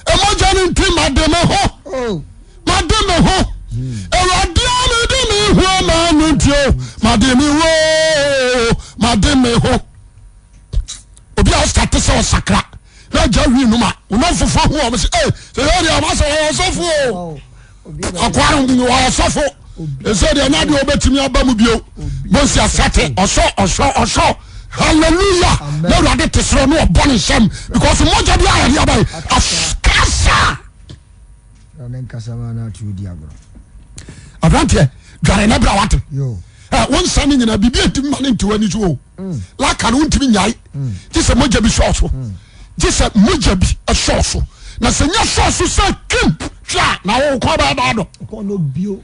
Emojani nti madame ho. Madame ho. Eradiame de me ho manutio. Madame ho, madame ho. Obi a start to say sakra. Na jawi numa. Una fofo ho o say eh, say you am say sofo. Akwaro ndu wa sofo. Say dey na de obetimi aba mu bio. Monsi asate oso. Hallelujah. No rade tesro no born shame because mogya bi ayɛ aba askasa. Ranen kasama na tu diagro. Abrante dware na bra wate. Yo. Won sane nyina bibi etim mane ntiwani so o. La ka no ntimi nyai. Gise mogya bi so. Gise mogya bi so. Na se nya so se kim twa na wo ko ba do. Ko no bio.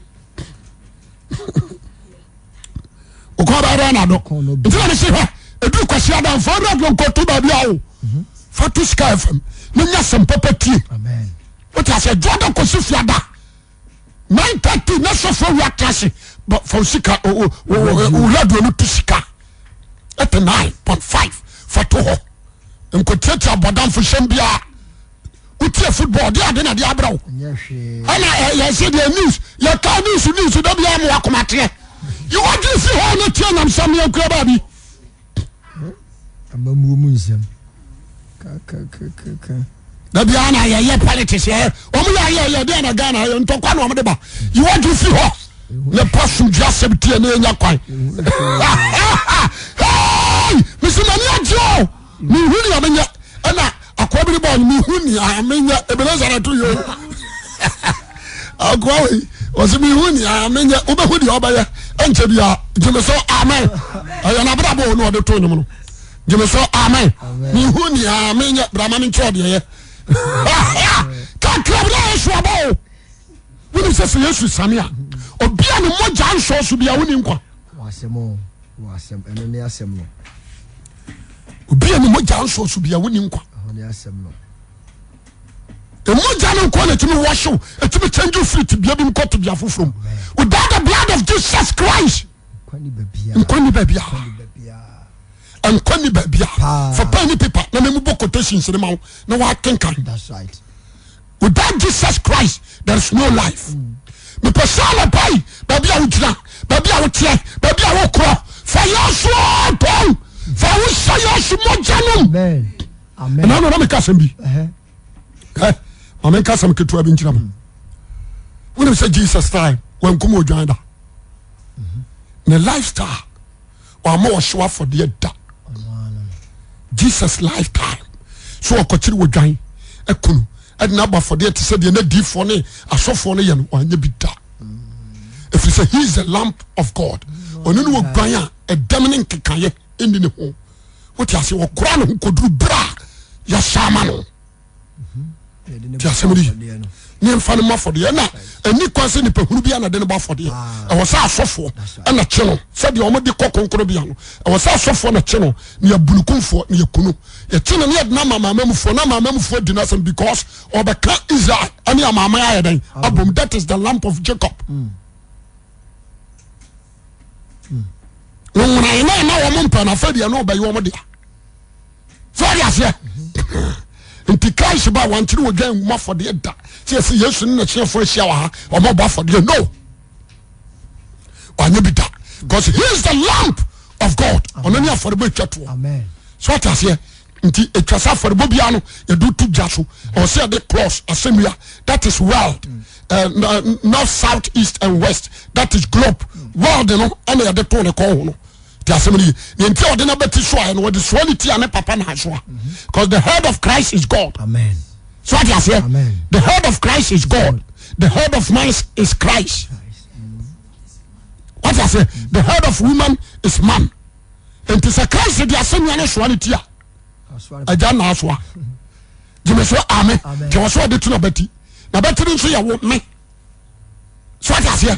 O ko ba na do. Nti na se ha edu kwasi adam for radio nkoto ba bia o. Fatu Sky FM. Nya sem papatie. Amen. What I said Jordan kosi fiada. 9:30 na so for work class. But for sika o radio no to sika. At 9.5 fatu ho. Nkotiati abodam for shembia. Utie football dia de na dia bra o. Ana ya say the news. Ya ka news da bia mo akomate. You want to see how no tie nam sam yan kura ba bi. Amamu nsem. Ka. Da bia na ye politics ye. Omo ya de na Ghana ntokwa na omo de ba. You want to see how le pasum just tie na nya kwan. Hey! Misimani ajo. Mi huni amenya. Ana akwabiri ba mi huni amenya Ebeneza na to yo. Akwawi was mi huni amenya obehudi obaya enche bia jemeso amen. Ayana brabo no de to nyum no. Jemeso amen. Mi huni amenya brama mi ncho de ye. Ka krabra yesu aba. Woni se Yesu samia. Obia ne mogya nso so bia woni nkwa. Wasem eno ne asem no. Obia ne mogya nso so bia woni nkwa. Ne asem no. The mogya no ko na timi wash e timi change fruit bia bi nko to bia fofrom. Without the blood of Jesus Christ. Nkoni babia. Nkoni babia. For penny paper na me mbo quotations in ma na wa kenkan. That's right. Without Jesus Christ there is no life. Me persona pai babia wutira, babia wotie, babia wokro. For your soul to. For we say your mogya no. Amen. Amen. Na me kasem bi. Amen kasem ketua bi nchira mo. When we say Jesus time when come odwan da. The lifestyle or more show for the da. Jesus lifetime. So akotiri odwan ekunu. Edna ba for the to say the na di for ne asofo ne ye no anya bi da. If you say he is the lamp of God. Onu no odwan a deminin kekaye indi ne ho. What you say okura no koduru bra ya sama no. Ni mfa no ma for the na ani kwase ni pehuru bia na de no ba for the e wo sa asofo na cheno se de omo de kokonkoro bia no e wo sa asofo na cheno ni abulukunfo ni yakunu ye cheno ni na mamamufo di na some because obeka Israel ani amama ya den abom that is the lamp of Jacob. Wona na wo mpa na fa bia no obayi wo mo dia so dia se nti Christ ba wantiri wo dwan ma for the da say Yesu na chefo hia wa ha o mo ba for the no anya bi da because he is the lamp of God onani aforebo twato. Amen. So what I say nti etwasa aforebo bia no ye do to jaso o say the cross assembly that is world. North, south, east and west, that is globe. World no ana ye de to ne ko ho no Tiasemini, the entire ordinary betty so and what the swality and papa naswa. Because the head of Christ is God. Amen. So what you say? Amen. The head of Christ is God. The head of man is Christ. What you say? The head of woman is man. And to say Christ is the assembly swality. I don't know what. Jimmy so amen. There was what the two betty. Now betty didn't say you want me. So what you say?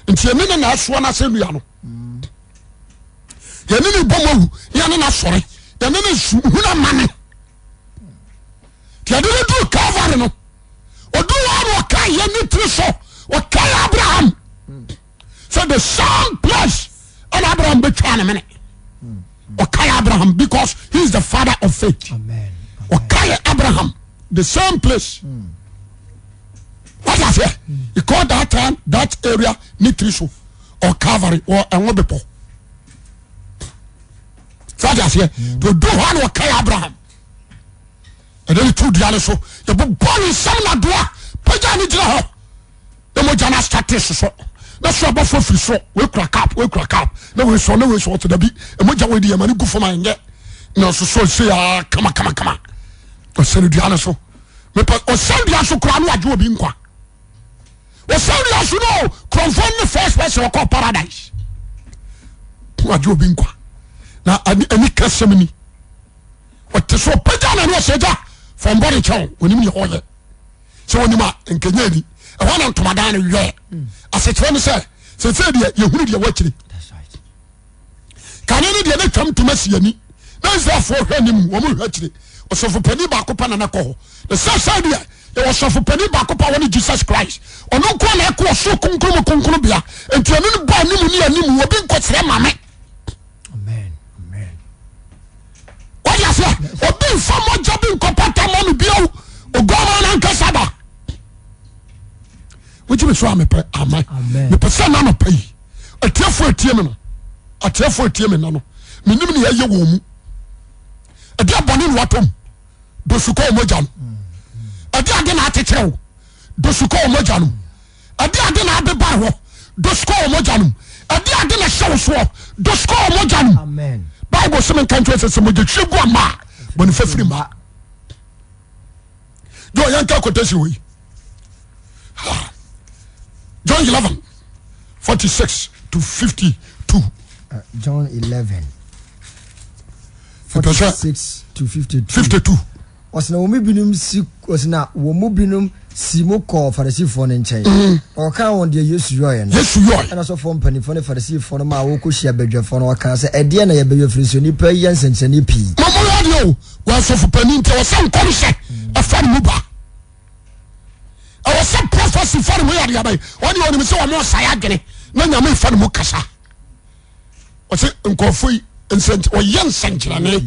Nti emi na aso na se nua no ye ne bomo ye ne na sore ye ne su huna mane ti ade do Calvary no odu wa kai ye ne tri so o kai Abraham so the same place and Abraham be twan mane o kai Abraham because he is the father of faith. Amen. O kai Abraham the same place. What I say? You call that time, that area, Nitriso or Calvary or Anwobepo. So I say, to do one or Kai Abraham. And then two dialoso, the born in some doa, Pajani Jaho. The Mojana started so. That's what about for free so. We crack up. No, we saw no way so to the beat. And Moja with the money go for my get. No, so say, come on. Or send the dialoso. Or send the aso crown, what you have been qua. Well, somebody else you know, confirm the first person called paradise. What you been qua? Now, any customary. What to so Pajan and Wasaja from Body Chow when you hold it. So when you are in Kennedy, I want to Madame Ray. I said, when you say, you need your watching. That's right. Can any the other come to Messiani? No, is there for him, woman, actually, or so for Penny Bacopan and a call. The first idea. There was for penny back up on Jesus Christ. Or no one echo so conclubia, and to a little boy, Nimu, will be got them, Amen. What you say? Or being some more jobbing compata money bill, or go on and Casaba. Which is why I'm Amen. The person I'm a pay. A tear for a teamino. A tear for a teamino. Minimum a year womb. A dear bonnet watum. Dosuko Mojan. Adi ade na atekyerɛw dosuko omogya no adi ade na abeba ho dosuko omogya no adi ade na hyew so dosuko omogya no. Amen. Bible say men kanto say mogya twegu ama boni fafiri ma do yanka quotation we John 11:46-52. John 11:46-52. Osina wo binum si osina wo mu binum si mo ko Pharisee ne nkyɛn o kan won de Yesu yoye no ana so fo mpanifo ne Pharisee fo no ma wo ko hia badwafo no kan sɛ ɛde na ye bɛyɛ friso ni pa yɛ nsɛnkyɛne pii mama radio wa so fo pani nte wo sɛ nkom hye afa mu ba awo sɛ prophecy for mu yɛ yabai oni mi sɛ wo mo saya adwene na nyame fa mu kasa o sɛ nkofo yi nsɛnkyɛ o yɛ nsɛnkyerɛne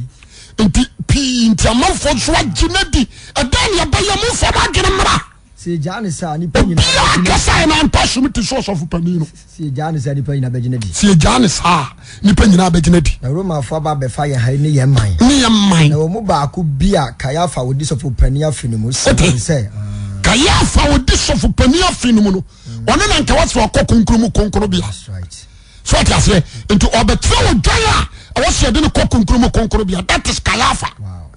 nti pii nti amanfo so agina di adan ya baya mu fa magene mra se jane sa ni panyina kasa na mpaso mti so so fupani no se jane sa ni panyina bagina di se jane sa ni panyina bagina di na Roma fo ba be fa ye ha ni ye man na wo mu ba ko bia Kayafa wodi so fupani afini mu se Kayafa wodi so fupani afini mu no ono na nka waso kokonkuru bia. That's right. So what you say into obetra odwan a was ye de kokonkuru bia. That is Kayafa. Wow.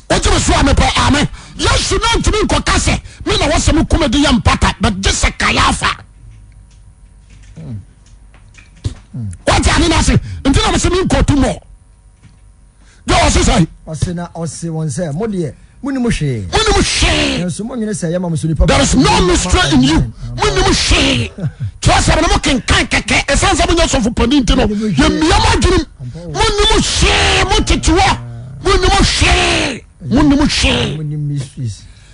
What you say me pa amen. Yes, you know to me ko kase me na was me komedi yam pata but just a Kayafa. What you mean say into na me say me ko to more. Do what you say? O se won say mo de there is no mystery in you. Trust me, no can keke. Esan sabu nyo so for paninti no. Ye miyama girim. Munimu she, mutitiwa. Munimu she.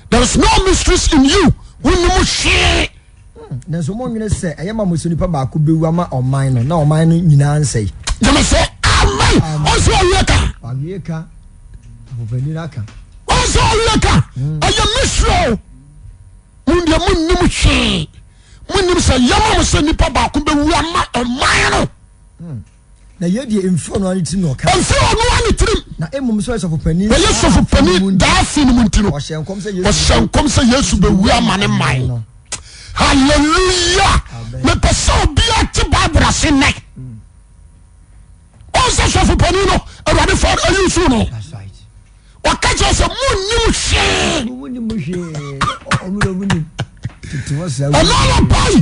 There is no mysteries in you. Munimu she. Na so mo nwene se ayema muso nipa ba ko bewu ama oman no na oman no nyina ansei. Jama say amen. Oso yeka. Aweka. Abobeniraka. Oso yeka. Aye mystery. Mundia munimu she. Munim say yama muso nipa ba ko bewu ama oman no. Na ye die emfo no ani tim no ka. Emfo no ani tim. Na emum so so pani. Na yeso fo pani da fin mu ntino. O hyenkom say Yesu bewu ama ne man. Hallelujah. Me person bi ati Bible ase nek. say so for panino already for you soon. That's right. What catch us a moon shame. Another boy,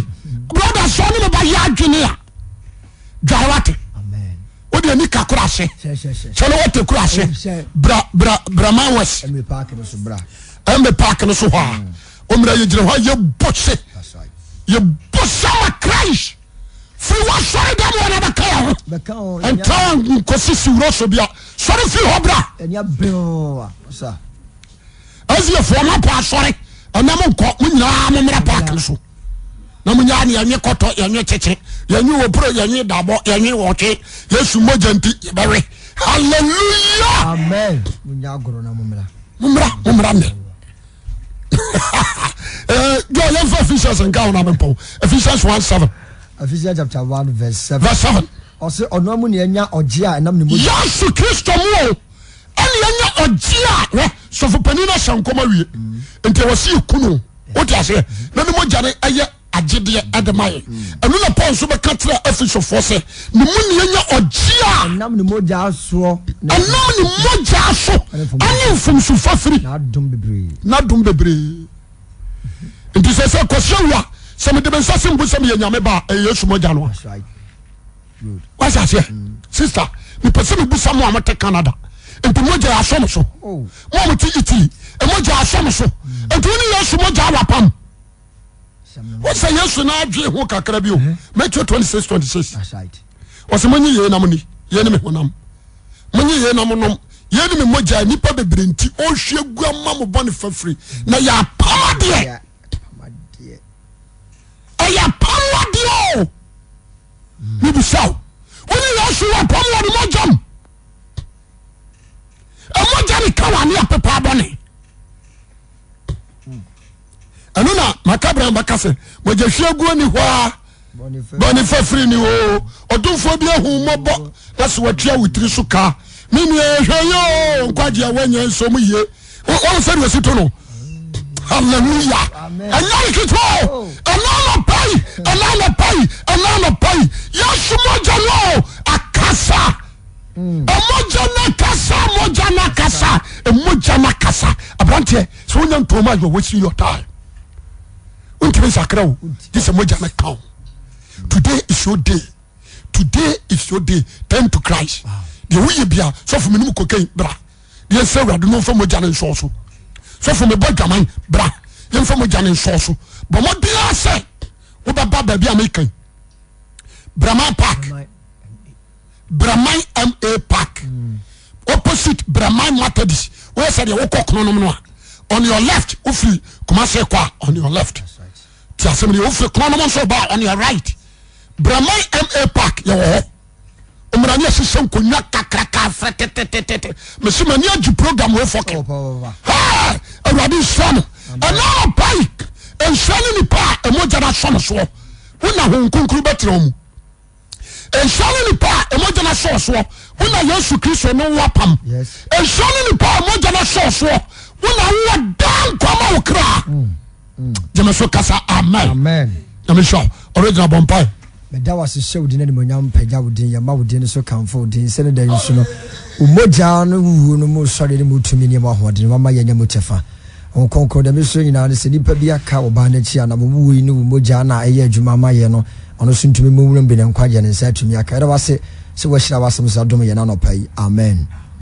brother, son of a yard junior. Drawati. Amen. What do you need to crash? So what to crash? Brahman was. And we parking us, bra. And the parking us. Umra, you know, you butch it. That's right. You butch our Christ. For what sorry, that one of the cow. And tongue, Cosisi Rosobia. Sorry, for Hobra. And your bill, sir. As your former pass, sorry. And I'm on parking so. Namunyani and your cotton and your chicken. You knew a pro, you knew double, you knew what it. Yes, Mojanti, Barry. Hallelujah. Amen. Munyagro Mumra. Go on for Ephesians and go on Ephesians 1:7. Ephesians chapter 1 verse 7. Verse 7. Also, onomu ni enya ogia enam ni mo. Yesu Kristo mu. Eni enya ogia, so for panina shankoma wie. Enti wasi kunu. What you say? Na ni mo jare aye agide ademaye. Enu na Paul so be katra Ephesians 4 say, ni mu ni enya ogia. Enam ni mo ja so. Enam ni mo ja so. Ani fum su fafiri. Na dum bebre. Enti se kwashawa. Some of the same with some yame ba Yesu Mogya no. That's right. Good. What's that here? Sister, me person who some am take Canada. And Mogya asom so. Oh. Mo ti Italy. E Mogya asom so. And to ni Yesu Mogya wapam. What's say Yesu na adwe ho kakra bi o. Matthew 26:26. That's right. What's money ye na mo ni? Ye ne me honam. Money ye na mo nom. Ye ne me Mogya nipa bebre nti o hwe gu ama mo bone fafiri. Na ya pam de. Aya power dio. Nibu saw. Oni Yesu wa power ni mojam. E mojam kawa ni apepa bone. Anuna makabra mbakase. Moje hwegu ni hwa. Bone fafiri ni o. Odunfo bi ehu mobo. That's what you witri suka. Mimi ehweyo nkwaje awanya nsomu ye. O se we sito no. Hallelujah. Amen. And now you go. Another pay. Yes, Mogya akasa. Mogya na kasa. Abrante, so when you toma you wasting your time. Until sakra, this is Mogya na count. Today is your day. Turn to Christ. The way be so for me cocaine bra. The say we do not for Mogya na so. So for me boy jaman bra. Yen for Mogya na so. But what be I say? Oba baba bi American. Brahman Park. Brahman MA Park. Opposite Brahman Methodist. Where say the okok no. On your left, ufi kumase kwa on your left. Ti asemi ufi kono so ba on your right. Brahman MA Park yo. Omrani asisen konya kakraka fretete. Mesimani aju program we foke. Ha! Awadi swano. Ana bike. Enshani ni pa Mogya na sono so. Una ho nkunkuru betre mu. Enshani ni pa Mogya na so. Una Yesu Kristo no wapam. Yes. Enshani ni pa Mogya na so. Una wo dan kwama okra. Jemeso kasa amen. Amen. Jemeso original bompai. Meda was show di na monyam pagya wodin ya ma wodin so kanfo din se ne da yusu no. Mogya no wu no mo sori ne mutumi ne ma hodin mama yanya mutefa. On konko da meso nyina ne se nipa bi aka oba na chi ana mo wi ni Mogya na eye adwuma ma ye no ono so ntumi mo wura bi ne nkwaje ne sa tumi aka era wase se wahira wasem sa dom ye na no pai amen.